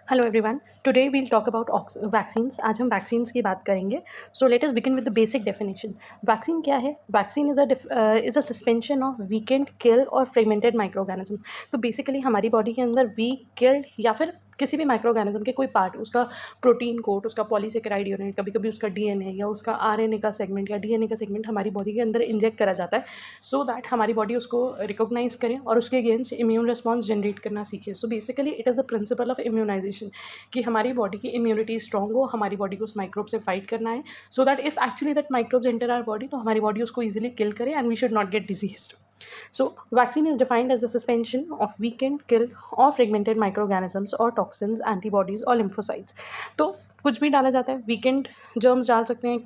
Hello everyone, today we'll talk about vaccines. आज हम vaccines की बात करेंगे। So let us begin with the basic definition. Vaccine क्या है? Vaccine is a suspension of weakened, killed और फ्रेगमेंटेड माइक्रो ऑर्गेनिज्म। तो बेसिकली हमारी बॉडी के अंदर वीक, किल्ड या फिर किसी भी माइक्रो ऑर्गेनिज्म के कोई पार्ट, उसका प्रोटीन कोट, उसका पॉलीसेकेराइड यूनिट, कभी कभी उसका डीएनए या उसका आरएनए का सेगमेंट या डीएनए का सेगमेंट हमारी बॉडी के अंदर इंजेक्ट करा जाता है सो दैट हमारी बॉडी उसको रिकॉग्नाइज करे और उसके अगेंस्ट इम्यून रिस्पॉन्स जनरेट करना सीखे। So basically it is the principle of immunisation कि हमारी बॉडी की इम्यूनिटी स्ट्रॉन्ग हो, हमारी बॉडी को उस माइक्रोब से फाइट करना है so that if actually that microbes enter our body तो हमारी बॉडी उसको ईजिली किल करे and we should not get disease. So, vaccine is defined as the suspension of weakened, killed, or fragmented microorganisms or toxins, antibodies or lymphocytes. तो कुछ भी डाला जाता है, वीकेंड जर्म्स डाल सकते हैं,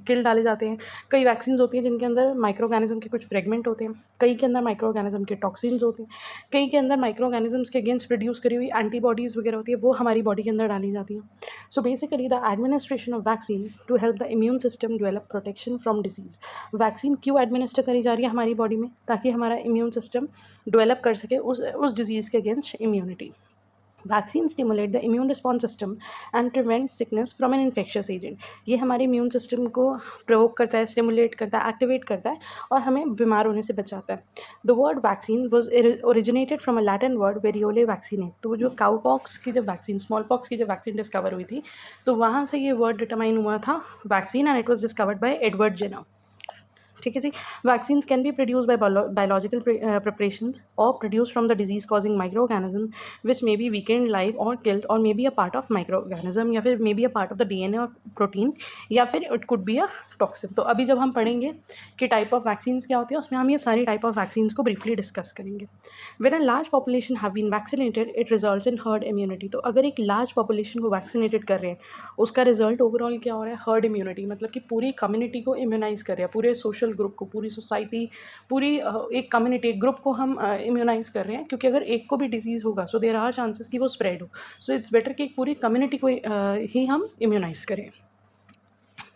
किल डाले जाते हैं। कई वैक्सीन होती हैं जिनके अंदर माइक्रो ऑर्गेनिज्म के कुछ फ्रेगमेंट होते हैं, कई के अंदर माइक्रो ऑर्गेनिज्म के टॉक्सिन्स होते हैं, कई के अंदर माइक्रो ऑर्गेनिजम्स के अगेंस्ट प्रोड्यूस करी हुई एंटीबॉडीज़ वगैरह होती है, वो हमारी बॉडी के अंदर डाली जाती हैं. So basically the administration of vaccine to help the immune system develop protection from disease. Vaccine क्यों एडमिनिस्टर करी जा रही है हमारी बॉडी में? ताकि हमारा इम्यून सिस्टम डेवलप कर सके उस डिजीज़ के against immunity. Vaccine stimulate the immune response system and prevent sickness from an infectious agent. ये हमारे इम्यून सिस्टम को प्रोवोक करता है, स्टिमुलेट करता है, एक्टिवेट करता है और हमें बीमार होने से बचाता है. The word vaccine was originated from a Latin word variolae vaccinae. तो जो काउ पॉक्स की जब वैक्सीन, स्मॉल पॉक्स की जब वैक्सीन डिस्कवर हुई थी तो वहाँ से ये वर्ड डिटरमाइन हुआ था vaccine and it was discovered by Edward Jenner. ठीक है जी. Vaccines can be produce by biological preparations और produce from the disease causing micro organism which may be weakened live और किल्ड और may be a part of micro organism या फिर may be a part of the DNA और protein या फिर it could be a toxin. तो अभी जब हम पढ़ेंगे कि टाइप ऑफ वैक्सीन्स क्या होती है उसमें हम ये सारी टाइप ऑफ वैक्सीन्स को ब्रीफली डिस्कस करेंगे. When a large population have been vaccinated it results in herd immunity. तो अगर एक लार्ज पॉपुलेशन को वैक्सीनेटेड कर रहे हैं उसका रिजल्ट ओवरऑल क्या हो रहा है? Herd immunity. मतलब कि पूरी कम्युनिटी को इम्यूनाइज कर रहे हैं, पूरे सोशल ग्रुप को, पूरी सोसाइटी, पूरी एक कम्युनिटी, एक ग्रुप को हम इम्यूनाइज कर रहे हैं. क्योंकि अगर एक को भी डिजीज़ होगा सो देयर आर चांसेस कि वो स्प्रेड हो. सो इट्स बेटर कि एक पूरी कम्युनिटी को ही हम इम्यूनाइज करें.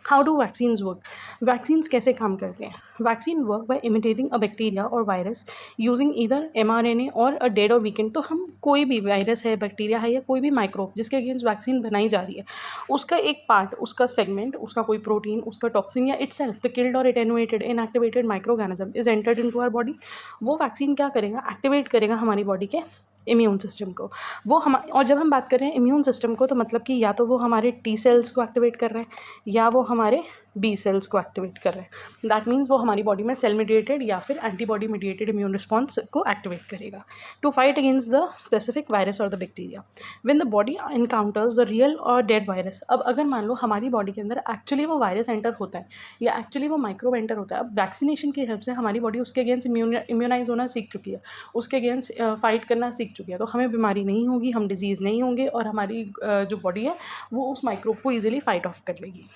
How do vaccines work? Vaccines कैसे काम करते हैं? Vaccine work by imitating a bacteria और वायरस यूजिंग ईदर mRNA और अ डेड और वीकेंड. तो हम कोई भी वायरस है, बैक्टीरिया है या कोई भी माइक्रोब जिसके अगेंस्ट वैक्सीन बनाई जा रही है उसका एक पार्ट, उसका सेगमेंट, उसका कोई प्रोटीन, उसका टॉक्सिन या इटसेल्फ द किल्ड और attenuated inactivated micro organism is entered into our body. वो वैक्सीन क्या करेगा? एक्टिवेट करेगा हमारी बॉडी के इम्यून सिस्टम को. वो हम, और जब हम बात कर रहे हैं इम्यून सिस्टम को तो मतलब कि या तो वो हमारे टी सेल्स को एक्टिवेट कर रहे हैं या वो हमारे बी सेल्स को एक्टिवेट कर रहे हैं. दैट मीन्स वो हमारी बॉडी में सेल मीडिएटेड या फिर एंटीबॉडी मीडिएटेड इम्यून रिस्पॉन्स को एक्टिवेट करेगा to fight against the specific virus और the bacteria. When the body encounters the real और डेड वायरस. अब अगर मान लो हमारी बॉडी के अंदर एक्चुअली वो वायरस एंटर होता है या एक्चुअली वो माइक्रोब एंटर होता है, अब वैक्सीनेशन की हेल्प से हमारी बॉडी उसके अगेंस्ट इम्यूनाइज होना सीख चुकी है, उसके अगेंस्ट फाइट करना सीख चुकी है. तो हमें बीमारी नहीं होगी, हम डिजीज़ नहीं होंगे और हमारी जो बॉडी है वो उस माइक्रोब को ईजिली फाइट ऑफ कर लेगी.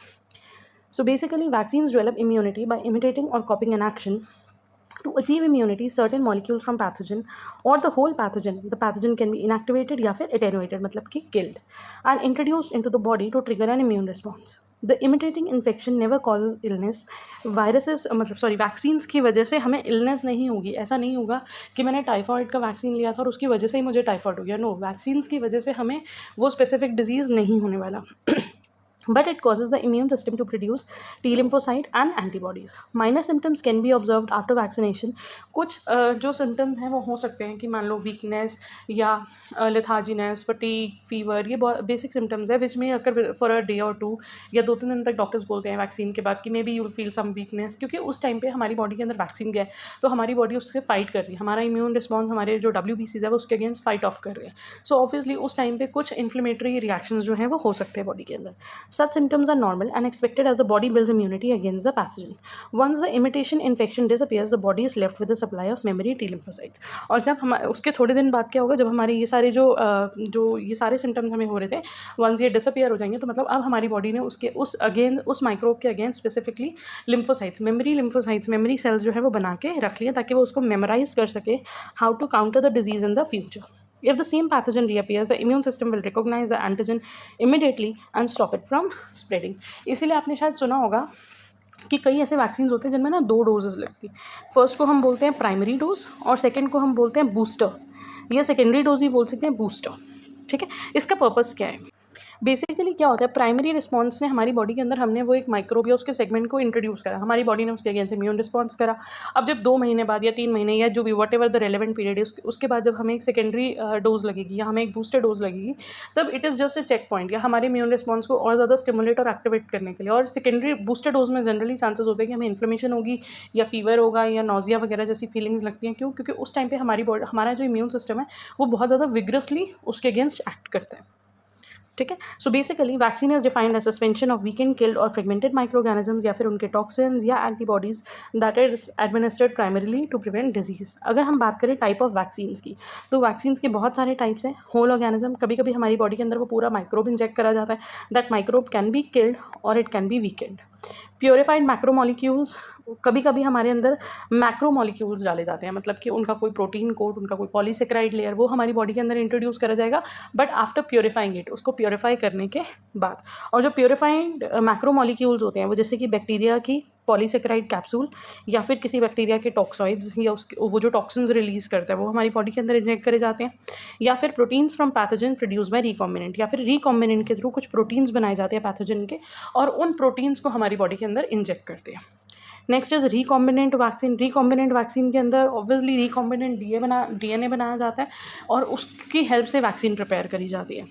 So basically, vaccines develop immunity by imitating or copying an action. To achieve immunity, certain molecules from pathogen or the whole pathogen, the pathogen can be inactivated या फिर attenuated मतलब कि killed and introduced into the body to trigger an immune response. The imitating infection never causes illness. Viruses मतलब vaccines की वजह से हमें illness नहीं होगी. ऐसा नहीं होगा कि मैंने टाइफॉइड का वैक्सीन लिया था और उसकी वजह से ही मुझे टाइफॉइड हो गया. नो, वैक्सीन्स की वजह से हमें वो स्पेसिफिक डिजीज़ नहीं होने वाला. But it causes the immune system to produce T lymphocyte and antibodies. Minor symptoms can be observed after vaccination. कुछ जो symptoms हैं वो हो सकते हैं कि मान लो weakness या letharginess, fatigue, fever. ये बहुत basic symptoms है which may occur for a day or two या 2-3 दिन तक डॉक्टर्स बोलते हैं वैक्सीन के बाद कि may be you feel some weakness. क्योंकि उस टाइम पे हमारी बॉडी के अंदर वैक्सीन गया है तो हमारी बॉडी उससे फाइट कर रही है, हमारा इम्यून रिस्पॉन्स, हमारे जो WBCs है वो उसके अगेंस्ट फाइट ऑफ कर रहे हैं. सो ऑब्वियसली उस टाइम पे कुछ इन्फ्लेमेटरी रिएक्शंस जो हैं वो हो सकते हैं बॉडी के अंदर. Such symptoms are normal and expected as the body builds immunity against the pathogen. Once the imitation infection disappears, the body is left with a supply of memory T lymphocytes. और जब हम उसके थोड़े दिन बाद क्या होगा, जब हमारे ये सारे ये सारे सिम्टम्स हमें हो रहे थे, वंस ये डिसअपियर हो जाएंगे तो मतलब अब हमारी बॉडी ने उस माइक्रोब के against specifically lymphocytes, memory sales जो है वो बना के रख लिए ताकि वो उसको मेमोराइज कर सके how to counter the disease in the future. If the same pathogen reappears, the immune system will recognize the antigen immediately and stop it from spreading. इसीलिए आपने शायद सुना होगा कि कई ऐसे वैक्सीन होते हैं जिनमें ना 2 डोजेज़ लगती हैं. फर्स्ट को हम बोलते हैं प्राइमरी डोज और सेकेंड को हम बोलते हैं बूस्टर या सेकेंडरी डोज भी बोल सकते हैं बूस्टर. ठीक है, इसका पर्पस क्या है? बेसिकली क्या होता है, प्राइमरी रिस्पॉन्स ने हमारी बॉडी के अंदर हमने वो एक माइक्रोब या उसके सेगमेंट को इंट्रोड्यूस करा, हमारी बॉडी ने उसके अगेंस्ट इम्यून रिस्पॉन्स करा। अब जब 2 महीने बाद या 3 महीने या जो भी what ever the relevant period है, उसके बाद जब हमें एक सेकेंडरी डोज लगेगी या हमें एक बूस्टर डोज लगेगी, तब it is just a checkpoint या हमारे इम्यून रिस्पॉन्स को और ज़्यादा स्टिमुलेट और एक्टिवेट करने के लिए। और सेकेंडरी बूस्टर डोज में जनरली चांसेस होते हैं कि हमें इन्फ्लेमेशन होगी या फीवर होगा या नोजिया वगैरह जैसी फीलिंग्स लगती हैं। क्यों? क्योंकि उस टाइम पे हमारा जो इम्यून सिस्टम है वो बहुत ज़्यादा विग्रसली उसके अगेंस्ट एक्ट करता है। ठीक है, so basically vaccine is defined as suspension of weakened, killed और फ्रेगमेंटेड माइक्रोऑर्गेनिजम्स या फिर उनके टॉक्सिन्स या antibodies that is administered primarily to prevent disease. अगर हम बात करें टाइप ऑफ वैक्सीन्स की, तो वैक्सीन्स के बहुत सारे टाइप्स हैं। होल ऑर्गेनिज्म, कभी कभी हमारी बॉडी के अंदर वो पूरा माइक्रोब इंजेक्ट करा जाता है, that microbe can be killed और it can be weakened. Purified macromolecules, कभी कभी हमारे अंदर मैक्रोमोलिक्यूल्स डाले जाते हैं, मतलब कि उनका कोई प्रोटीन कोड, उनका कोई पॉलीसेक्राइड लेयर वो हमारी बॉडी के अंदर इंट्रोड्यूस करा जाएगा, बट आफ्टर प्योरीफाइंग इट, उसको प्योरीफाई करने के बाद। और जो प्योरीफाइड मैक्रोमोलिक्यूल्स होते हैं वो जैसे कि बैक्टीरिया की पॉलीसेक्राइड कैप्सूल या फिर किसी बैक्टीरिया के टॉक्सॉइड्स या उसके वो जो टॉक्सिन्स रिलीज करता है वो हमारी बॉडी के अंदर इंजेक्ट करे जाते हैं, या फिर proteins from pathogen produce by recombinant, या फिर रिकॉम्बिनेंट के थ्रू कुछ प्रोटीन्स बनाए जाते हैं पैथोजन के और उन प्रोटीन्स को हमारी बॉडी के अंदर इंजेक्ट करते हैं। Next is recombinant vaccine. Recombinant vaccine के अंदर ऑब्वियसली रिकॉम्बिनेंट डीएनए बनाया जाता है और उसकी हेल्प से वैक्सीन प्रिपेयर करी जाती है।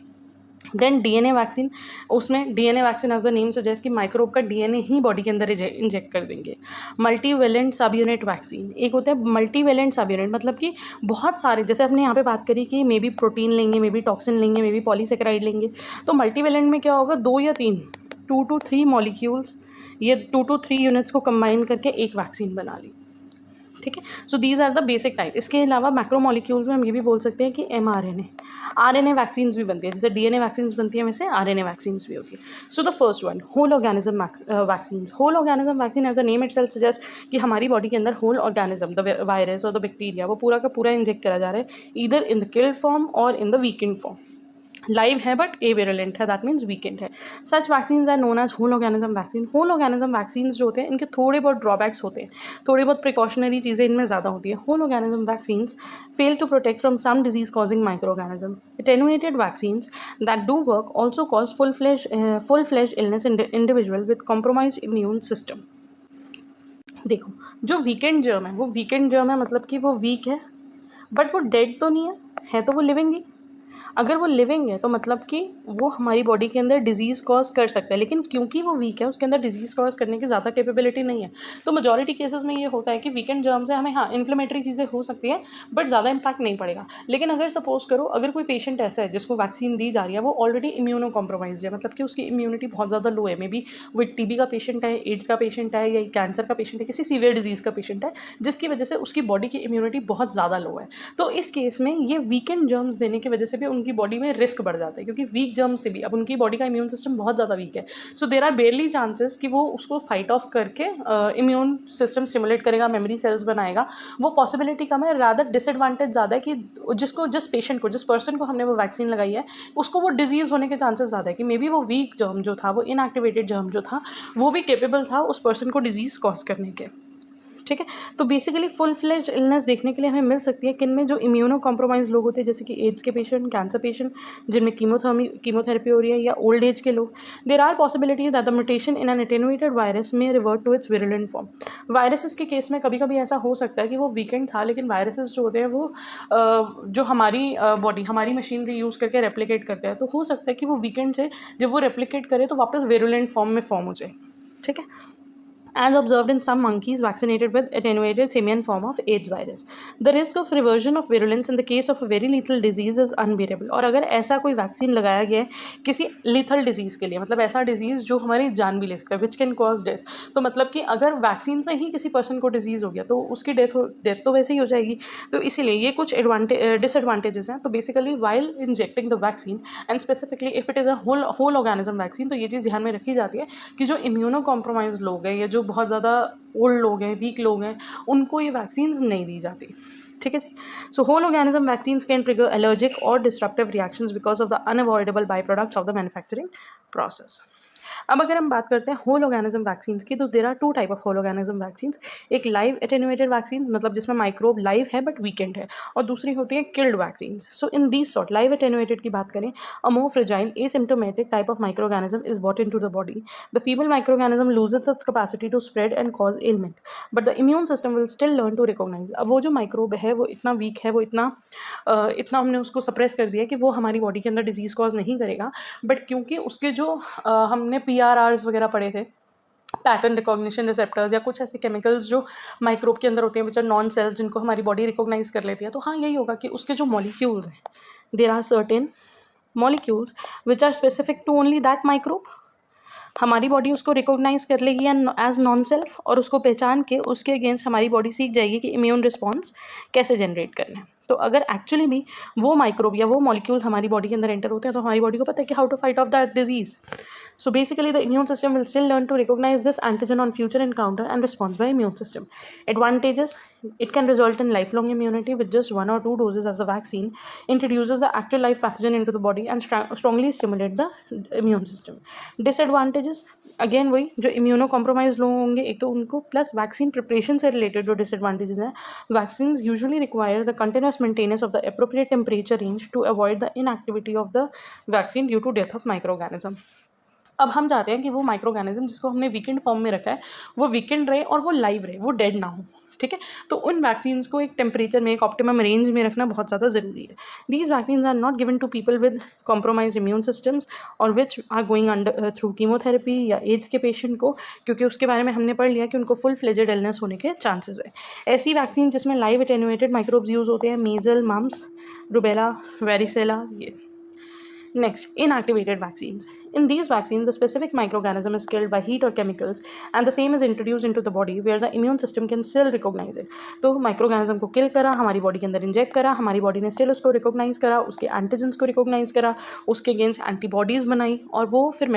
देन डीएनए वैक्सीन, उसमें DNA vaccine as the name suggest कि माइक्रोब का डीएनए ही बॉडी के अंदर इंजेक्ट कर देंगे। मल्टीवेलेंट सब यूनिट वैक्सीन, एक होता है मल्टीवेलेंट सब यूनिट, मतलब कि बहुत सारे, जैसे हमने यहाँ पे बात करी कि मे बी प्रोटीन लेंगे, मे बी टॉक्सिन लेंगे, मे बी पॉलीसेक्राइड लेंगे, तो मल्टीवेलेंट में क्या होगा, 2 या 3, 2 to 3 मॉलिक्यूल्स, ये 2 to 3 यूनिट्स को कंबाइन करके एक वैक्सीन बना ली। ठीक है, so these are the basic type. इसके अलावा मैक्रोमोलिक्यूल्स में हम ये भी बोल सकते हैं कि आरएनए वैक्सीन्स भी बनती है, जैसे डीएनए वैक्सीन्स बनती है वैसे आरएनए वैक्सीन्स भी होती है। So the first one, whole organism vaccines. Whole organism vaccine as the name itself suggest कि हमारी बॉडी के अंदर होल ऑर्गेनिज्म, द वायरस और द बैक्टीरिया, वो पूरा का पूरा इंजेक्ट करा जा रहा है, either in the killed form और in the weakened form. Live है बट एविरुलेंट है, दैट मीन्स वीकेंड है। Such vaccines are known as whole organism vaccine. Whole organism vaccines जो होते हैं इनके थोड़े बहुत ड्रॉबैक्स होते हैं, थोड़ी बहुत प्रिकॉशनरी चीज़ें इनमें ज़्यादा होती है। Whole organism vaccines fail to protect from some disease causing micro organism. Attenuated vaccines that do work also cause full fledge illness in individual with compromise immune system. देखो, जो वीकेंड जर्म है वो weekend germ है, मतलब कि वो week है but वो डेड तो नहीं है तो वो लिविंग ही। अगर वो लिविंग है तो मतलब कि वो हमारी बॉडी के अंदर डिजीज़ कॉज कर सकता है, लेकिन क्योंकि वो वीक है उसके अंदर डिजीज़ कॉज करने की ज़्यादा कैपेबिलिटी नहीं है। तो मेजॉरिटी केसेस में ये होता है कि वीकेंड जर्म से हमें, हाँ, इन्फ्लेमेटरी चीज़ें हो सकती है बट ज़्यादा इंपैक्ट नहीं पड़ेगा। लेकिन अगर सपोज करो अगर कोई पेशेंट ऐसा है जिसको वैक्सीन दी जा रही है, वो ऑलरेडी इम्यूनो कॉम्प्रोमाइज है, मतलब कि उसकी इम्यूनिटी बहुत ज़्यादा लो है, मे बी वो एक टीबी का पेशेंट है, एड्स का पेशेंट है या कैंसर का पेशेंट है, किसी सीवियर डिजीज़ का पेशेंट है, जिसकी वजह से उसकी बॉडी की इम्यूनिटी बहुत ज़्यादा लो है, तो इस केस में ये वीकेंड जर्म्स देने की वजह से भी उनकी बॉडी में रिस्क बढ़ जाता है, क्योंकि वीक जर्म से भी अब उनकी बॉडी का इम्यून सिस्टम बहुत ज़्यादा वीक है। सो देर आर बेयरली चांसेस कि वो उसको फाइट ऑफ करके इम्यून सिस्टम स्टिमुलेट करेगा, मेमोरी सेल्स बनाएगा, वो पॉसिबिलिटी कम है। रादर डिसएडवांटेज ज़्यादा है कि जिस पेशेंट को, जिस पर्सन को हमने वो वैक्सीन लगाई है, उसको वो डिजीज़ होने के चांसेस ज़्यादा है कि मे बी वो वीक जर्म जो था, वो इनएक्टिवेटेड जर्म जो था, वो भी केपेबल था उस पर्सन को डिजीज़ कॉज करने के। ठीक है, तो बेसिकली फुल फ्लेज इलनेस देखने के लिए हमें मिल सकती है किन में, जो इम्यूनो कॉम्प्रोमाइज लोग होते हैं, जैसे कि एड्स के पेशेंट, कैंसर पेशेंट जिनमें कीमोथेरेपी हो रही है, या ओल्ड एज के लोग। There are possibility that the mutation in an attenuated virus में revert to its virulent form. Viruses के केस में कभी कभी ऐसा हो सकता है कि वो वीकेंड था, लेकिन वायरसेस जो होते हैं वो जो हमारी बॉडी, हमारी मशीनरी यूज़ करके रेप्लिकेट करते हैं, तो हो सकता है कि वो वीकेंड से जब वो रेप्लिकेट करे तो वापस विरुलेंट फॉर्म में फॉर्म हो जाए। ठीक है, as observed in some monkeys vaccinated with attenuated simian form of AIDS virus. The risk of reversion of virulence in the case of a very lethal disease is unbearable. और अगर ऐसा कोई vaccine लगाया गया है किसी lethal disease के लिए, मतलब ऐसा डिजीज़ जो हमारी जान भी ले सकता है, which can cause death, तो मतलब कि अगर वैक्सीन से ही किसी पर्सन को डिजीज़ हो गया तो उसकी डेथ तो वैसे ही हो जाएगी। तो इसीलिए ये कुछ डिसएडवांटेजेस हैं। तो basically while injecting the vaccine and specifically if it is a whole organism vaccine, तो ये चीज़ ध्यान में रखी जाती है कि जो इम्यूनो कॉम्प्रोमाइज लोग हैं या जो बहुत ज़्यादा ओल्ड लोग हैं, वीक लोग हैं, उनको ये वैक्सीन्स नहीं दी जाती। ठीक है जी। So whole organism vaccines can trigger allergic और disruptive reactions because of the unavoidable by products of the manufacturing process. अब अगर हम बात करते हैं होल ऑर्गेनिज्म वैक्सीन्स की, तो there are two type of whole organism vaccines. एक लाइव एटेन्यूएटेड वैक्सीन, मतलब जिसमें माइक्रोब लाइव है बट वीकेंड है, और दूसरी होती है killed vaccines. So in these sort, live attenuated की बात करें, a more fragile asymptomatic type of microorganism is brought into the body. The feeble microorganism loses its capacity to spread and cause ailment, but the immune system will still learn to recognise. अब वो जो microbe है वो इतना week है, वो इतना हमने उसको सप्रेस कर दिया कि वो हमारी बॉडी के अंदर डिजीज़ कॉज नहीं करेगा, बट क्योंकि उसके जो हमने PRRs वगैरह पढ़े थे, पैटर्न रिकॉग्निशन रिसेप्टर्स, या कुछ ऐसे केमिकल्स जो माइक्रोब के अंदर होते हैं विच आर नॉन सेल्फ, जिनको हमारी बॉडी रिकॉग्नाइज कर लेती है। तो हाँ, यही होगा कि उसके जो मॉलिक्यूल्स हैं, there are certain molecules which are specific to only that microbe. हमारी बॉडी उसको रिकॉग्नाइज कर लेगी एज नॉन सेल्फ, और उसको पहचान के उसके अगेंस्ट हमारी बॉडी सीख जाएगी कि इम्यून रिस्पॉन्स कैसे जनरेट करना है। तो अगर एक्चुअली भी वो माइक्रोब या वो मॉलिक्यूल्स हमारी बॉडी के अंदर एंटर होते हैं, तो हमारी बॉडी को पता है कि how to fight off that disease. So basically, the immune system will still learn to recognize this antigen on future encounter and responds by immune system. Advantages: it can result in lifelong immunity with just 1 or 2 doses, as the vaccine introduces the actual live pathogen into the body and strongly stimulate the immune system. Disadvantages: again वही, जो immuno compromise लोग होंगे एक तो उनको, plus vaccine preparation से related जो disadvantages हैं, vaccine usually require the continuous maintenance of the appropriate temperature range to avoid the inactivity of the vaccine due to death of microorganism. अब हम चाहते हैं कि वो माइक्रोऑर्गेनिज्म जिसको हमने वीकेंड फॉर्म में रखा है वो वीकेंड रहे और वो लाइव रहे, वो डेड ना हो, ठीक है। तो उन वैक्सीन्स को एक टेम्परेचर में, एक ऑप्टिमम रेंज में रखना बहुत ज़्यादा ज़रूरी है। These vaccines are not given to people with compromise immune systems और which are going under through chemotherapy या एड्स के पेशेंट को, क्योंकि उसके बारे में हमने पढ़ लिया कि उनको फुल फ्लेजेड इलनेस होने के चांसेस है। ऐसी वैक्सीन जिसमें लाइव एटेन्यूएटेड माइक्रोब्स यूज़ होते हैं, मीजल, मम्स, रुबेला, वेरिसेला, ये। Next, inactivated vaccines. In these vaccines, the specific microorganism is killed by heat or chemicals, and the same is introduced into the body where the immune system can still recognize it. तो microorganism को किल करा, हमारी body के अंदर inject करा, हमारी body ने still उसको रिकॉग्नाइज करा, उसके एंटीजेंस को रिकॉग्नाइज करा, उसके अगेंस्ट एंटीबॉडीज़ बनाई, और वो फिर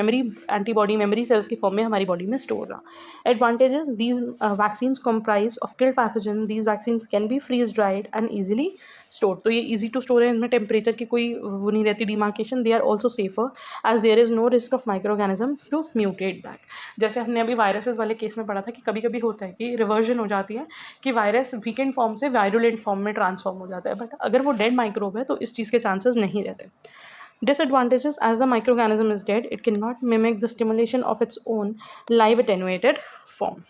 एंटीबॉडी मेमोरी सेल्स की फॉर्म में हमारी बॉडी में स्टोर रहा। Advantages: these vaccines comprise of killed pathogen, these vaccines can be freeze dried and easily store. तो ये ईजी टू स्टोर है, इनमें टेम्परेचर की कोई वो नहीं रहती demarcation. They are also safer as there is no risk of microorganism to mutate back. जैसे हमने अभी वायरसेस वाले केस में पढ़ा था कि कभी कभी होता है कि रिवर्जन हो जाती है, कि वायरस वीकेंड फॉर्म से वायरुलेंट फॉर्म में ट्रांसफॉर्म हो जाता है, बट अगर वो डेड माइक्रोब है तो इस चीज़ के चांसेस नहीं रहते। Disadvantages: as the microorganism is dead, it cannot mimic the stimulation of its own live attenuated form.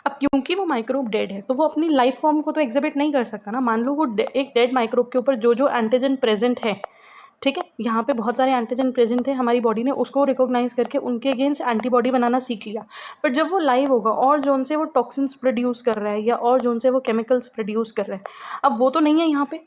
अब क्योंकि वो माइक्रोब डेड है तो वो अपनी लाइफ फॉर्म को तो एग्जिबिट नहीं कर सकता ना। मान लो वो एक डेड माइक्रोब के ऊपर जो जो एंटीजन प्रेजेंट है, ठीक है, यहाँ पे बहुत सारे एंटीजन प्रेजेंट थे, हमारी बॉडी ने उसको रिकॉग्नाइज करके उनके अगेंस्ट एंटीबॉडी बनाना सीख लिया, बट जब वो लाइव होगा और जोन से वो टॉक्सिन्स प्रोड्यूस कर रहा है या और जोन से वो केमिकल्स प्रोड्यूस कर रहा है, अब वो तो नहीं है यहाँ पे,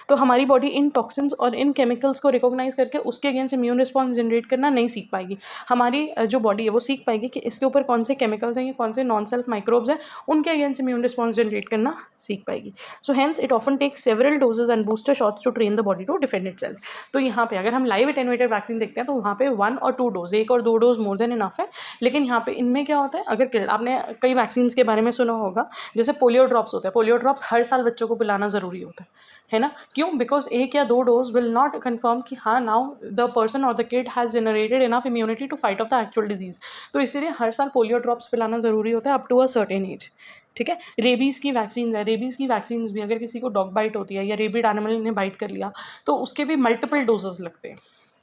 तो हमारी बॉडी इन टॉक्सिन्स और इन केमिकल्स को रिकॉग्नाइज करके उसके अगेंस्ट इम्यून रिस्पॉन्स जनरेट करना नहीं सीख पाएगी। हमारी जो बॉडी है वो सीख पाएगी कि इसके ऊपर कौन से केमिकल्स हैं या कौन से नॉन सेल्फ माइक्रोब्स हैं, उनके अगेंस्ट इम्यून रिस्पॉन्स जनरेट करना सीख पाएगी। So hence it often takes several doses and booster shots to train the body to defend itself. तो यहाँ पे अगर हम लाइव एटेन्यूएटेड वैक्सीन देखते हैं तो वहाँ पे 1 और 2 डोज, 1 और 2 डोज मोर देन इनफ है। लेकिन यहाँ पे इनमें क्या होता है, अगर आपने कई वैक्सीन के बारे में सुना होगा, जैसे पोलियो ड्रॉप्स होता है, पोलियो ड्रॉप्स हर साल बच्चों को पिलाना ज़रूरी होता है ना। क्यों? बिकॉज 1 या 2 डोज विल नॉट कन्फर्म कि हाँ नाउ द पर्सन और the kid has generated enough immunity to fight off the actual disease. तो इसीलिए हर साल पोलियो ड्रॉप्स पिलाना ज़रूरी होता है up to a certain age, ठीक है। रेबीज़ की वैक्सीन है, रेबीज़ की वैक्सीन भी अगर किसी को डॉग बाइट होती है या रेबिड एनिमल ने बाइट कर लिया तो उसके भी मल्टीपल डोजेस लगते हैं,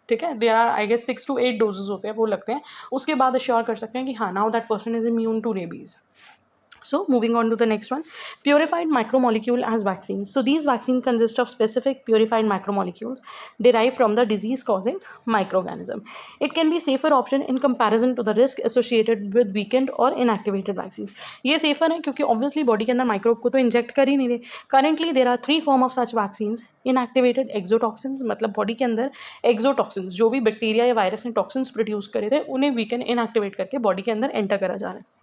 ठीक है। There are I guess 6 to 8 doses होते हैं, वो लगते हैं। उसके बाद अश्योर कर सकते हैं कि हाँ now that person is immune to rabies. So moving on to the next one, purified macromolecule as vaccines. So these vaccines consist of specific purified macromolecules derived from the disease causing microorganism. It can be safer option in comparison to the risk associated with weakened or inactivated vaccines. ये safer है क्योंकि obviously body के अंदर microbe को तो inject कर ही नहीं रहे। Currently there are 3 form of such vaccines. Inactivated exotoxins, मतलब body के अंदर exotoxins जो भी बैक्टीरिया या वायरस ने टॉक्सिन्स प्रोड्यूस करे थे उन्हें weaken inactivate करके body के अंदर एंटर करा जा रहा है।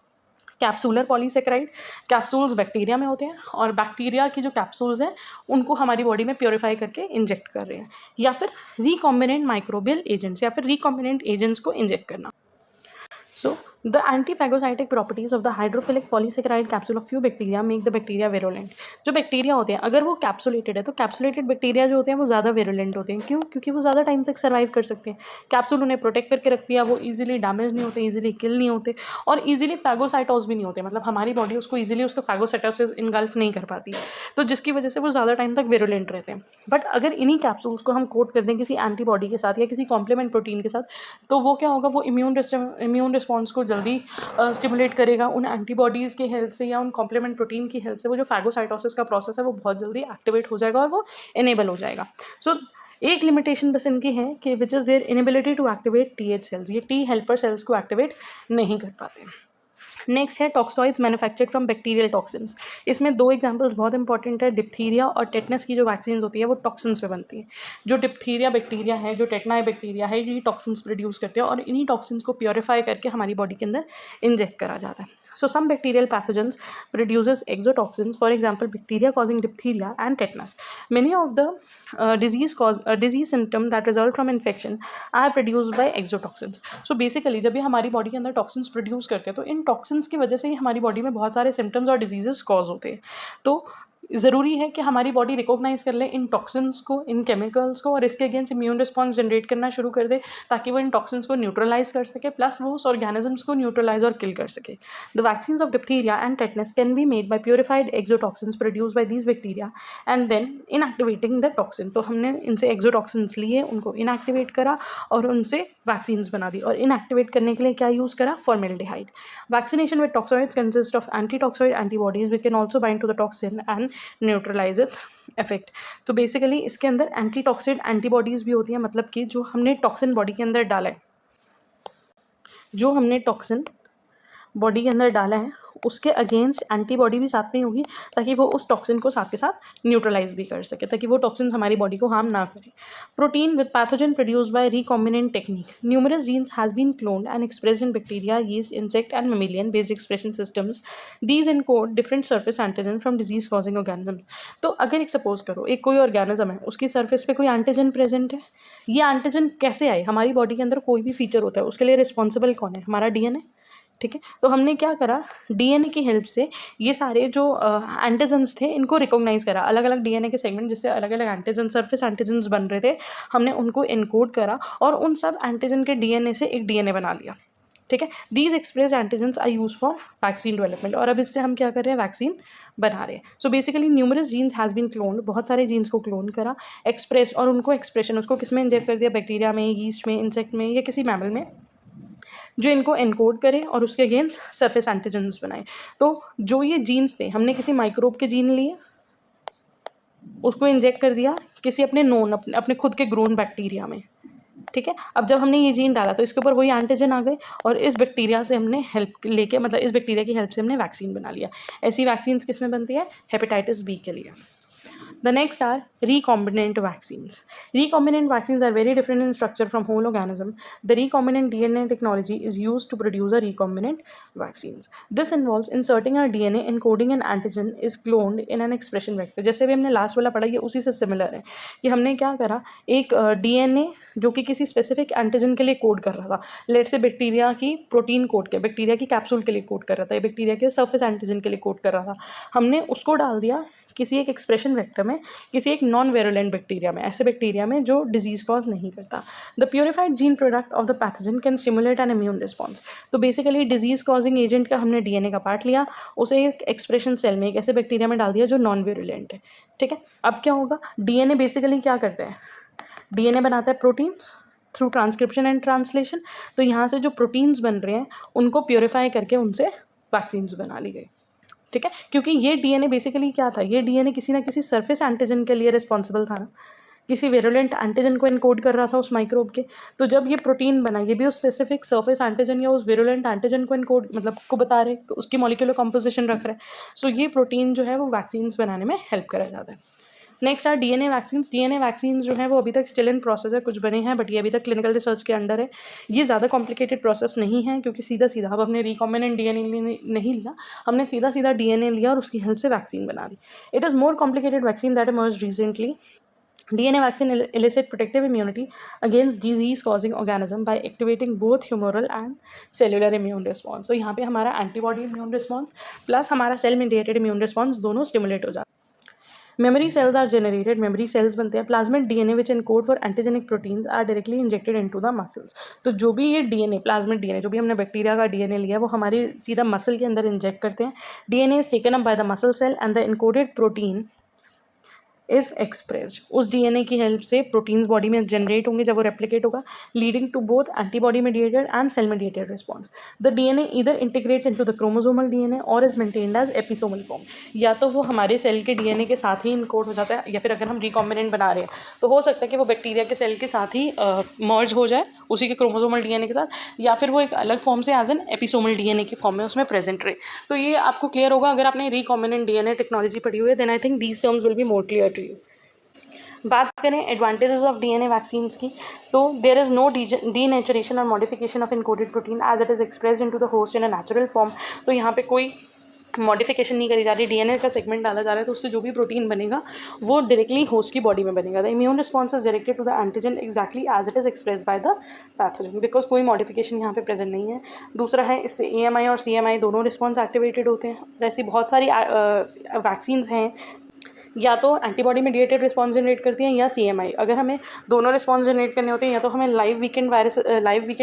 कैप्सूलर पॉलीसेकेराइड, कैप्सूल्स बैक्टीरिया में होते हैं और बैक्टीरिया की जो कैप्सूल्स हैं उनको हमारी बॉडी में प्योरीफाई करके इंजेक्ट कर रहे हैं, या फिर रिकॉम्बिनेंट माइक्रोबियल एजेंट्स या फिर रिकॉम्बिनेंट एजेंट्स को इंजेक्ट करना। सो The anti-phagocytic properties of the hydrophilic polysaccharide capsule of few bacteria make the bacteria virulent. जो बैक्टीरिया होते हैं अगर वो कैप्सुलेटेड है तो कैप्सुलेटेड बैक्टीरिया जो होते हैं वो ज़्यादा virulent होते हैं. क्यों? क्योंकि वो ज़्यादा टाइम तक सर्वाइव कर सकते हैं. कैप्सूल उन्हें प्रोटेक्ट करके रखती है, वो ईजिली डैमेज नहीं होते, ईजिली किल नहीं होते और ईजिली फैगोसाइटोस भी नहीं होते. मतलब हमारी बॉडी उसको ईजिली उसको फैगोसाइटोसिस इनगल्फ नहीं कर पाती, तो जिसकी वजह से वो ज़्यादा टाइम तक विरुलेंट रहते हैं. बट अगर इन्हीं कैप्सूल्स को हम कोट कर दें किसी एंटीबॉडी के साथ या किसी कॉम्प्लीमेंट प्रोटीन के साथ, तो वो क्या होगा, वो इम्यून रिस्पॉन्स को जल्दी स्टिमुलेट करेगा. उन एंटीबॉडीज़ की हेल्प से या उन कॉम्प्लीमेंट प्रोटीन की हेल्प से वो जो फैगोसाइटोसिस का प्रोसेस है वो बहुत जल्दी एक्टिवेट हो जाएगा और वो इनेबल हो जाएगा. सो एक लिमिटेशन बस इनकी है कि which is their inability to activate TH cells. ये टी हेल्पर सेल्स को एक्टिवेट नहीं कर पाते. नेक्स्ट है toxoids manufactured from bacterial toxins. इसमें दो एग्जांपल्स बहुत इंपॉर्टेंट है. डिप्थीरिया और टेटनस की जो वैक्सीन होती है वो टॉक्सिन्स पे बनती है. जो डिप्थीरिया बैक्टीरिया है, जो टेटनाई बैक्टीरिया है, ये टॉक्सिन्स प्रोड्यूस करते हैं और इन्हीं टॉक्सिन्स को प्योरीफाई करके हमारी बॉडी के अंदर इंजेक्ट करा जाता है. So some bacterial pathogens produces exotoxins, for example bacteria causing diphtheria and tetanus. Many of the disease symptoms that result from infection are produced by exotoxins. So basically जब ये हमारी बॉडी के अंदर टॉक्सिन्स प्रोड्यूस करते हैं तो इन toxins की वजह से ही हमारी बॉडी में बहुत सारे सिम्टम्स और डिजीजेस कॉज होते हैं. तो ज़रूरी है कि हमारी बॉडी रिकॉग्नाइज कर ले इन टॉक्सिन्स को, इन केमिकल्स को और इसके अगेंस्ट इम्यून रिस्पॉन्स जनरेट करना शुरू कर दे ताकि वो इन टॉक्सिन्स को न्यूट्रलाइज कर सके, प्लस वो उस ऑर्गेनिजम्स को न्यूट्रलाइज और किल कर सके. The vaccines of diphtheria and tetanus can be made by purified exotoxins produce by these bacteria and then inactivating the toxin. तो हमने इनसे एक्सोटॉक्सिन्स लिए, उनको इनएक्टिवेट करा और उनसे वैक्सीन्स बना दी. और इनएक्टिवेट करने के लिए क्या यूज़ करा? Formaldehyde. Vaccination with toxoids consist of anti-toxoid antibodies which can also bind to the toxin and neutralise its effect. तो बेसिकली इसके अंदर एंटी-टॉक्सिड एंटीबॉडीज़ भी होती हैं. मतलब कि जो हमने टॉक्सिन बॉडी के अंदर डाला है, जो हमने टॉक्सिन बॉडी के अंदर डाला है उसके अगेंस्ट एंटीबॉडी भी साथ में होगी ताकि वो उस टॉक्सिन को साथ के साथ न्यूट्रलाइज भी कर सके, ताकि वो टॉक्सिन हमारी बॉडी को हार्म ना करे. Protein with pathogen produced by recombinant technique. Numerous genes has been cloned and expressed in bacteria, yeast, insect and mammalian based expression systems. These encode different surface antigen from disease causing organism. तो अगर एक suppose करो एक कोई organism है, उसकी surface पे कोई एंटीजन प्रेजेंट है. ये एंटीजन कैसे आए? हमारी बॉडी के अंदर कोई भी फीचर होता है उसके लिए रिस्पॉन्सिबल कौन है? हमारा डीएनए. ठीक है, तो हमने क्या करा, डीएनए की हेल्प से ये सारे जो एंटीजन्स थे इनको रिकॉग्नाइज करा. अलग अलग डीएनए के सेगमेंट जिससे अलग अलग एंटीजन, सरफेस एंटीजन्स बन रहे थे, हमने उनको एनकोड करा और उन सब एंटीजन के डीएनए से एक डीएनए बना लिया. ठीक है, these express antigens are use for vaccine development. और अब इससे हम क्या कर रहे हैं? वैक्सीन बना रहे हैं. So basically numerous genes has been cloned. बहुत सारे जीन्स को क्लोन करा, एक्सप्रेस, और उनको एक्सप्रेशन उसको किस में इंजेक्ट कर दिया? बैक्टीरिया में, यीस्ट में, इंसेक्ट में या किसी मैमल में, जो इनको एनकोड करे और उसके अगेंस्ट सरफेस एंटीजन्स बनाए. तो जो ये जीन्स थे, हमने किसी माइक्रोब के जीन लिए, उसको इंजेक्ट कर दिया किसी अपने नोन, अपने खुद के ग्रोन बैक्टीरिया में. ठीक है, अब जब हमने ये जीन डाला तो इसके ऊपर वही एंटीजन आ गए और इस बैक्टीरिया से हमने हेल्प लेके, मतलब इस बैक्टीरिया की हेल्प से हमने वैक्सीन बना लिया. ऐसी वैक्सीन किस में बनती है? हेपेटाइटिस बी के लिए. The next are recombinant vaccines. Recombinant vaccines are very different in structure from whole organism. The recombinant DNA technology is used to produce a recombinant vaccines. This involves inserting a DNA encoding an antigen is cloned in an expression vector. जैसे भी हमने last वाला पढ़ा, ये उसी से similar है कि हमने क्या करा, एक DNA जो कि किसी स्पेसिफिक एंटीजन के लिए कोड कर रहा था. लेट से बैक्टीरिया की प्रोटीन कोड के, बैक्टीरिया की कैप्सूल के लिए कोड कर रहा था, या बैक्टीरिया के सरफेस एंटीजन के लिए कोड कर रहा था. हमने उसको डाल दिया किसी एक एक्सप्रेशन वेक्टर में, किसी एक नॉन वेरुलेंट बैक्टीरिया में, ऐसे बैक्टीरिया में जो डिजीज कॉज नहीं करता. The purified gene product of the pathogen can stimulate N immune response. तो बेसिकली डिजीज कॉजिंग एजेंट का हमने डीएनए का पार्ट लिया, उसे एक एक्सप्रेशन सेल में, एक ऐसे बैक्टीरिया में डाल दिया जो नॉन वेरुलेंट है. ठीक है, अब क्या होगा? डीएनए बेसिकली क्या करता है? डीएनए बनाता है proteins through transcription and translation. तो यहाँ से जो प्रोटीन्स बन रहे हैं उनको प्योरीफाई करके उनसे वैक्सीन्स बना ली गई. ठीक है, क्योंकि ये डीएनए बेसिकली क्या था? ये डीएनए किसी ना किसी सरफेस एंटीजन के लिए रिस्पॉन्सिबल था ना, किसी वेरुलेंट एंटीजन को इनकोड कर रहा था उस माइक्रोब के. तो जब ये प्रोटीन बना, ये भी उस स्पेसिफिक सरफेस एंटीजन या उस वेरुलेंट एंटीजन को इनकोड, मतलब को बता रहे, उसकी मॉलिक्यूलर कंपोजिशन रख रहे हैं. सो ये प्रोटीन जो है वो वैक्सीन्स बनाने में हेल्प करा जाता है. Next are DNA vaccines. DNA vaccines जो है वो अभी तक स्टिल इन प्रोसेस है, कुछ बने हैं बट ये अभी तक क्लिनिकल रिसर्च के अंडर है. ये ज़्यादा कॉम्प्लिकेटेड प्रोसेस नहीं है क्योंकि सीधा सीधा अब हमने रिकॉम्बिनेंट डीएनए नहीं लिया, हमने सीधा सीधा डीएनए लिया और उसकी हेल्प से वैक्सीन बना दी. It is more complicated vaccine that emerged recently DNA vaccine elicit protective immunity against disease-causing organism by activating both humoral and cellular immune response. तो यहाँ पे हमारा antibody immune response plus हमारा cell mediated immune response दोनों stimulate हो जाता है. Memory cells are generated, memory cells बनते हैं. Plasmid DNA which encode for antigenic proteins are directly injected into the muscles. तो जो भी ये DNA, plasmid DNA, जो भी हमने बैक्टीरिया का DNA लिया है वो हमारी सीधा मसल के अंदर इंजेक्ट करते हैं. DNA is taken up by the muscle cell and the encoded protein is expressed. उस डीएनए की हेल्प से प्रोटीन्स बॉडी में जनरेट होंगे जब वो रेप्लिकेट होगा, leading to both antibody mediated and cell mediated response. The DNA इधर integrates into the chromosomal DNA और is maintained as episomal form. या तो वो हमारे सेल के डीएनए के साथ ही इनकोड हो जाता है, या फिर अगर हम रिकॉम्बिनेंट बना रहे हैं तो हो सकता है कि वो बैक्टीरिया के सेल के साथ ही मर्ज हो जाए उसी के क्रोमोसोमल डीएनए के साथ, या फिर वो एक अलग फॉर्म से एज एन एपिसोमल डीएनए की फॉर्म में उसमें प्रेजेंट रहे. तो ये आपको क्लियर होगा अगर आपने रिकॉम्बिनेंट डीएनए टेक्नोलॉजी पढ़ी हुई है. Then I think these terms will be more clear to you. बात करें एडवांटेजेस ऑफ डीएनए वैक्सीन्स की, तो देयर इज़ नो डीनेचुरेशन और modification of encoded protein as it is expressed into the host in a natural form. तो यहाँ पे कोई modification नहीं करी जा रही, डीएनए का सेगमेंट डाला जा रहा है तो उससे जो भी प्रोटीन बनेगा वो डायरेक्टली होस्ट की बॉडी में बनेगा. The immune response is directed to the antigen exactly as it is expressed by the pathogen, because कोई मॉडिफिकेशन यहाँ पे प्रेजेंट नहीं है. दूसरा है इससे एएमआई और सीएमआई दोनों रिस्पॉन्स एक्टिवेटेड होते हैं. ऐसी बहुत सारी वैक्सीन्स हैं या तो एंटीबॉडी मीडिएटेड रिस्पॉन्स जनरेट करती हैं या सीएमआई. अगर हमें दोनों रिस्पॉन्स जनरेट करने होते हैं या तो हमें लाइव वीकेंड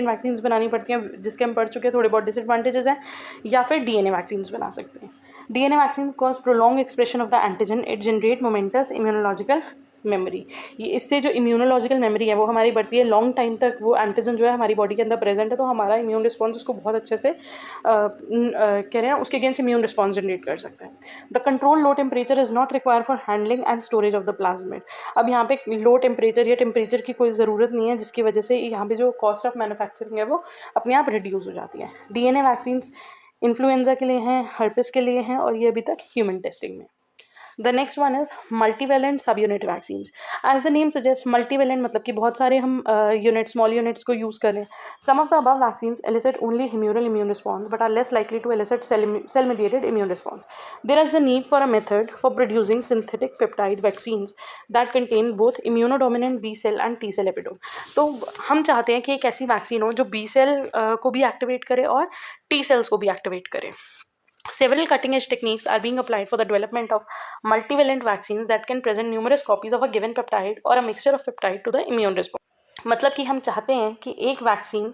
वैक्सीन्स बनानी पड़ती हैं जिसके हम पढ़ चुके हैं, थोड़े बहुत डिसएडवांटेजेस हैं, या फिर डीएनए वैक्सीन्स बना सकते हैं. DNA vaccine cause prolong expression of the antigen, it generate moments immunological memory. ये इससे जो इम्यूनोलॉजिकल मेमोरी है वो हमारी बढ़ती है. लॉन्ग टाइम तक वो एंटीजन जो है हमारी बॉडी के अंदर प्रेजेंट है तो हमारा इम्यून रिस्पॉन्स उसको बहुत अच्छे से कह रहे हैं उसके अगेंस्ट इम्यून रिस्पॉन्स जनरेट कर सकते हैं. The control low temperature is not require for handling and storage of the plasmid. अब यहाँ पे लो टेम्परेचर या टेम्परेचर की कोई ज़रूरत नहीं है जिसकी वजह से यहाँ पे जो कॉस्ट ऑफ मैन्युफैक्चरिंग है वो अपने आप रिड्यूस हो जाती है. डीएनए वैक्सीन्स इन्फ्लुएंजा के लिए हैं, हर्पिस के लिए हैं और ये अभी तक ह्यूमन टेस्टिंग में. The next one is multivalent subunit vaccines. As the name suggests, multivalent मतलब कि बहुत सारे हम यूनिट स्मॉल यूनिट्स को यूज़ कर रहे हैं. Some of the above vaccines elicit only humoral immune response but are less likely to elicit cell mediated immune response. There is a need for a method for producing synthetic peptide vaccines that contain both immunodominant B cell and T cell epitope. तो हम चाहते हैं कि एक ऐसी vaccine हो जो B cell को भी एक्टिवेट करे और T cells को भी एक्टिवेट करे. Several cutting-edge techniques are being applied for the development of multivalent vaccines that can present numerous copies of a given peptide or a mixture of peptide to the immune response. मतलब कि हम चाहते हैं कि एक vaccine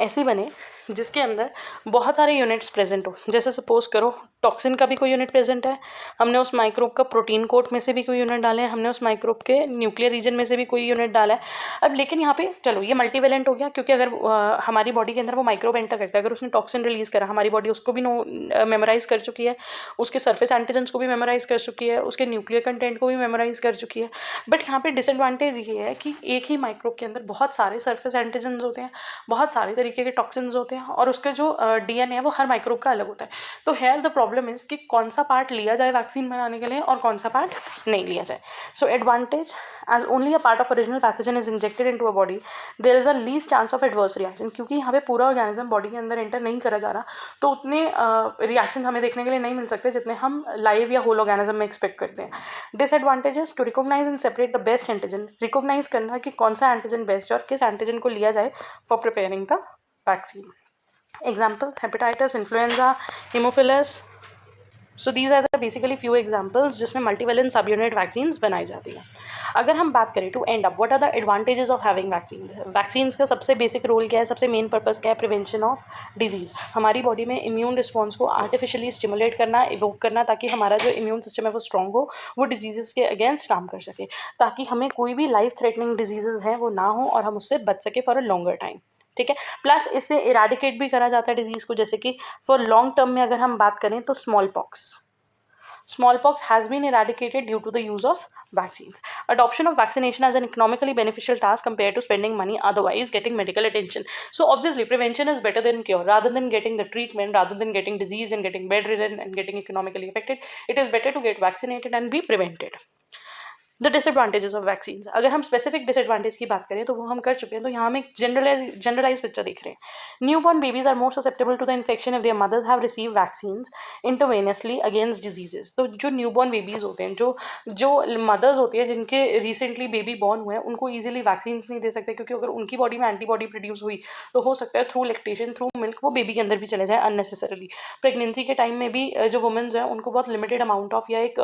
ऐसी बने जिसके अंदर बहुत सारे यूनिट्स प्रेजेंट हो. जैसे सपोज करो टॉक्सिन का भी कोई यूनिट प्रेजेंट है, हमने उस माइक्रोब का प्रोटीन कोट में से भी कोई यूनिट डाले हैं, हमने उस माइक्रोब के न्यूक्लियर रीजन में से भी कोई यूनिट डाला है. अब लेकिन यहाँ पे चलो ये मल्टीवेलेंट हो गया क्योंकि अगर हमारी बॉडी के अंदर वो माइक्रोब एंटर करता है, अगर उसने टॉक्सिन रिलीज करा हमारी बॉडी उसको भी मेमोराइज कर चुकी है, उसके सरफेस एंटीजेंस को भी मेमोराइज कर चुकी है, उसके न्यूक्लियर कंटेंट को भी मेमोराइज कर चुकी है. बट यहाँ पे डिसएडवांटेज ये है कि एक ही माइक्रोब के अंदर बहुत सारे सरफेस एंटीजेंस होते हैं, बहुत सारे तरीके के टॉक्सिन्स होते हैं और उसका जो डीएनए है वो हर माइक्रोब का अलग होता है. तो हेयर द प्रॉब्लम इज कि कौन सा पार्ट लिया जाए वैक्सीन बनाने के लिए और कौन सा पार्ट नहीं लिया जाए. So advantage, as only a part of original pathogen is injected into a body, there is a least chance of adverse reaction. क्योंकि यहाँ पे पूरा ऑर्गेनिज्म बॉडी के अंदर एंटर नहीं करा जा रहा तो उतने रिएक्शन हमें देखने के लिए नहीं मिल सकते जितने हम लाइव या होल ऑर्गेनिज्म में एक्सपेक्ट करते हैं. Disadvantages, to recognize and separate the best antigen, recognize करना कि कौन सा एंटीजन बेस्ट है और किस एंटीजन को लिया जाए for preparing the vaccine. Example, hepatitis, influenza, haemophilus. So these are the basically few examples जिसमें मल्टीवेलेंट सब यूनिट वैक्सीन्स बनाई जाती हैं. अगर हम बात करें to end up what are the advantages of having vaccines. Vaccines का सबसे बेसिक रोल क्या है, सबसे मेन पर्पस क्या है, प्रिवेंशन ऑफ डिजीज़. हमारी बॉडी में इम्यून रिस्पॉन्स को आर्टिफिशियली स्टिमुलेट करना, इवोक करना, ताकि हमारा जो इम्यून सिस्टम है वो स्ट्रॉन्ग हो, वो डिजीज़ के अगेंस्ट काम कर सके, ताकि हमें कोई भी लाइफ थ्रेटनिंग डिजीज़ हैं वो ना हो और हम उससे बच सके फॉर अ लॉन्गर टाइम. ठीक है. प्लस इससे इराडिकेट भी करा जाता है डिजीज़ को. जैसे कि फॉर लॉन्ग टर्म में अगर हम बात करें तो smallpox has been eradicated due to the use of vaccines. Adoption of vaccination as an economically beneficial task compared to spending money otherwise getting medical attention. So obviously prevention is better than cure. Rather than getting the treatment, rather than getting disease and getting bedridden and getting economically affected, it is better to get vaccinated and be prevented. The disadvantages of vaccine, अगर हम specific disadvantage की बात करें तो वो हम कर चुके हैं, तो यहाँ हम एक जनरलाइज पिक्चर देख रहे हैं। Newborn babies are more susceptible to the infection if their mothers have receive vaccines intravenously against diseases. तो जो न्यूबॉर्न बेबीज होते हैं, जो मदर्स होती है जिनके रिसेंटली बेबी बॉर्न हुए हैं, उनको ईजिली वैक्सीन नहीं दे सकते, क्योंकि अगर उनकी बॉडी में एंटीबॉडी प्रोड्यूस हुई तो हो सकता है थ्रू लैक्टेशन, थ्रू मिल्क वो बेबी के अंदर भी चले जाए अननेसेसरली। प्रेगनेंसी के टाइम में भी जो वुमेन्स हैं उनको बहुत लिमिटेड अमाउंट ऑफ या एक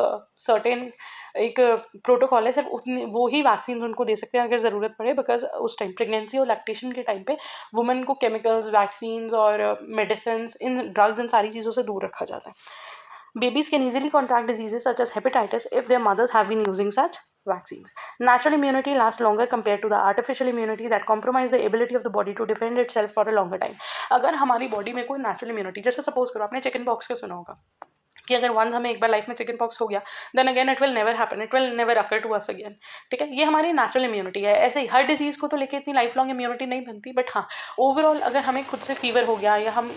सर्टेन एक प्रोटोकॉल है, सिर्फ उतनी वो ही वैक्सीन उनको दे सकते हैं अगर ज़रूरत पड़े, बिकॉज उस टाइम प्रेगनेंसी और लैक्टेशन के टाइम पे वुमेन को केमिकल्स, वैक्सीन और मेडिसिन, इन ड्रग्स, इन सारी चीज़ों से दूर रखा जाता है। Babies can easily contract diseases such as hepatitis if their mothers have been using such vaccines. Natural immunity lasts longer compared to the artificial immunity that compromise the ability of the body to defend itself for a longer time. अगर हमारी body में कोई natural immunity, जैसे suppose करो आपने chicken pox का सुना होगा कि अगर वंस हमें एक बार लाइफ में चिकन पॉक्स हो गया, then again it will never happen, it will never occur to us again. ठीक है, ये हमारी नेचुरल इम्यूनिटी है। ऐसे ही हर डिजीज़ को तो लेके इतनी लाइफ लॉन्ग इम्यूनिटी नहीं बनती, बट हाँ ओवरऑल अगर हमें खुद से फीवर हो गया या हम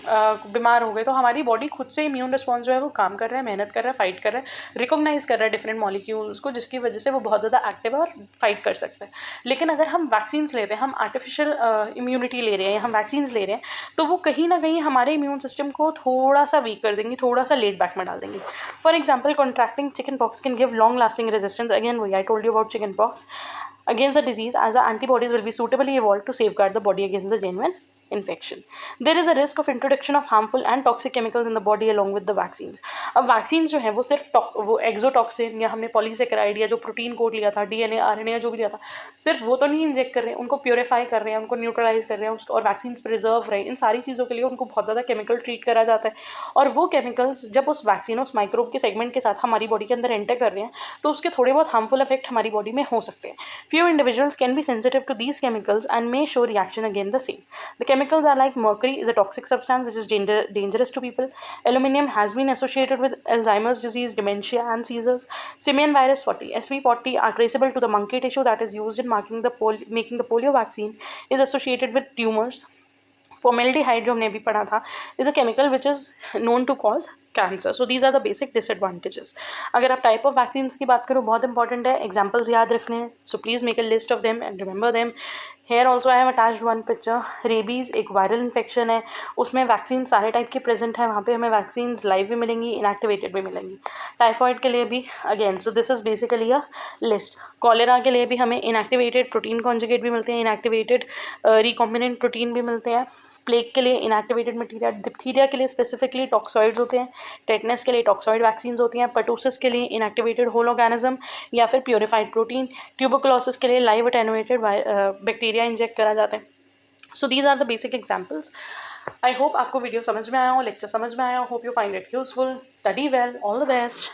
बीमार हो गए तो हमारी बॉडी खुद से इम्यून रिस्पॉन्स जो है वो काम कर रहा है, मेहनत कर रहा है, फाइट कर रहा है, रिकॉग्नाइज कर रहा है डिफरेंट मॉलिक्यूल्स को, जिसकी वजह से वो बहुत ज़्यादा एक्टिव है और फाइट कर सकता है। लेकिन अगर हम वैक्सीन लेते हैं, हम आर्टिफिशियल इम्यूनिटी ले रहे हैं, हम वैक्सीन ले रहे हैं, तो वो कहीं ना कहीं हमारे इम्यून सिस्टम को थोड़ा सा वीक कर देंगी, थोड़ा सा लेट बैक में डाल देंगी। For example, contracting chickenpox can give long-lasting resistance. Again, I told you about chickenpox against the disease, as the antibodies will be suitably evolved to safeguard the body against the genuine infection. There is a risk of introduction of harmful and toxic chemicals in the body along with the vaccines. अब vaccine जो है वो सिर्फ वो exotoxin या हमने polysaccharide या जो प्रोटीन कोड लिया था, डीएनए, आरएनए जो भी लिया था, सिर्फ वो तो नहीं इंजेक्ट कर रहे हैं, उनको प्योरीफाई कर रहे हैं, उनको न्यूट्रलाइज कर रहे हैं, और वैक्सीन प्रिजर्व रहे हैं। इन सारी चीज़ों के लिए उनको बहुत ज़्यादा केमिकल ट्रीट करा जाता है, और वो केमिकल्स जब उस वैक्सीन, उस माइक्रोब के सेगमेंट के साथ हमारी बॉडी के अंदर एंटर कर रहे हैं, तो उसके थोड़े बहुत हार्मफुल इफेक्ट हमारी बॉडी में हो सकते हैं। Few individuals can be sensitive to these chemicals and may show reaction again the same. The chemicals are like mercury is a toxic substance which is dangerous to people. Aluminum has been associated with Alzheimer's disease, dementia, and seizures. Simian virus 40, SV40 are traceable to the monkey tissue that is used in making the polio vaccine, is associated with tumors. Formaldehyde जो हमने अभी पढ़ा था is a chemical which is known to cause cancer. So these are the basic disadvantages. अगर आप type of vaccine की बात करो, बहुत इंपॉर्टेंट है, एग्जाम्पल्स याद रखने हैं. So please make a list of them and remember them. Here also I have attached one picture. Rabies एक वायरल इन्फेक्शन है, उसमें वैक्सीन सारे टाइप के प्रेजेंट है. वहाँ पे हमें वैक्सीन लाइव भी मिलेंगी, इनएक्टिवेटेड भी मिलेंगी. टाइफॉइड के लिए भी again, so this is basically a list. Cholera के लिए भी हमें इनएक्टिवेटेड प्रोटीन कॉन्जुगेट भी मिलते हैं, इनएक्टिवेटेड रिकॉम्बिनेंट प्रोटीन भी मिलते हैं. प्लेग के लिए इनएक्टिवेटेड मटीरियल. डिप्थीरिया के लिए स्पेसिफिकली टॉक्सॉइड्स होते हैं. टेटनस के लिए टॉक्सॉइड वैक्सीन होती हैं. पर्टूसिस के लिए इनएक्टिवेटेड होल ऑर्गेनिज्म या फिर प्योरीफाइड प्रोटीन. ट्यूबरकुलोसिस के लिए लाइव अटेनुएटेड बैक्टीरिया इंजेक्ट करा जाता है. So these are the basic examples. I hope आपको वीडियो समझ में आया हो, लेक्चर समझ में आया हो. Hope you find it useful. Study well. All the best.